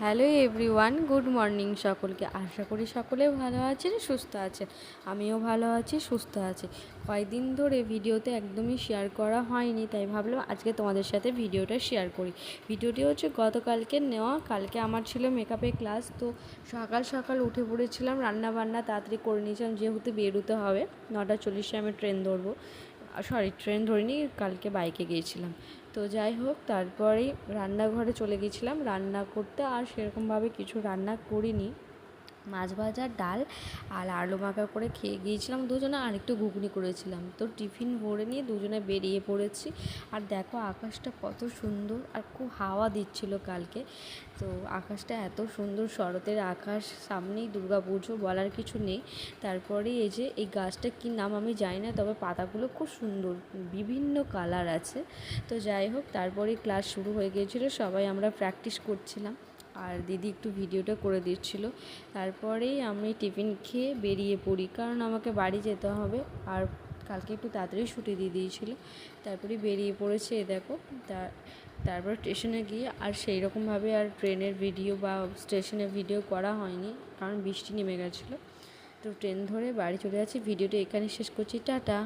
Hello everyone, good morning সকলকে। আশা করি সকলে ভালো আছেন, সুস্থ আছেন। আমিও ভালো আছি, সুস্থ আছি। কয়েকদিন ধরে ভিডিওতে একদমই শেয়ার করা হয়নি, তাই ভাবলাম আজকে তোমাদের সাথে ভিডিওটা শেয়ার করি। ভিডিওটি হচ্ছে গতকালকে নেওয়া। কালকে আমার ছিল মেকআপের ক্লাস, তো সকাল সকাল উঠে পড়েছিলাম, রান্না বান্না তাড়াতাড়ি করে নিয়েছিলাম, যেহেতু বেরোতে হবে। 9:40 আমি ট্রেন ধরবো, ট্রেন ধরিনি, কালকে বাইকে গিয়েছিলাম। তো যাই হোক, তারপরেই রান্নাঘরে চলে গেছিলাম রান্না করতে। আর সেরকমভাবে কিছু রান্না করিনি, মাছ ভাজা, ডাল আর আলু মাখা করে খেয়ে গিয়েছিলাম দুজনে, আর একটু ঘুগনি করেছিলাম। তো টিফিন ভরে নিয়ে দুজনে বেরিয়ে পড়েছি। আর দেখো আকাশটা কত সুন্দর, আর খুব হাওয়া দিচ্ছিল কালকে। তো আকাশটা এত সুন্দর, শরতের আকাশ, সামনেই দুর্গা পুজো, বলার কিছু নেই। তারপরে এই যে এই গাছটা কী নাম আমি জানি না, তবে পাতাগুলো খুব সুন্দর, বিভিন্ন কালার আছে। তো যাই হোক, তারপরে ক্লাস শুরু হয়ে গিয়েছিলো, সবাই আমরা প্র্যাকটিস করছিলাম, আর দিদি একটু ভিডিওটা করে দিচ্ছিলো। তারপরেই আমি টিফিন খেয়ে বেরিয়ে পড়ি, কারণ আমাকে বাড়ি যেতে হবে, আর কালকে একটু তাড়াতাড়ি ছুটি দিয়ে দিয়েছিলো। তারপরে বেরিয়ে পড়েছে, দেখো। তারপর স্টেশনে গিয়ে আর সেই রকমভাবে আর ট্রেনের ভিডিও বা স্টেশনের ভিডিও করা হয়নি, কারণ বৃষ্টি নেমে গেছিলো। তো ট্রেন ধরে বাড়ি চলে যাচ্ছি। ভিডিওটি এখানে শেষ করছি, টাটা।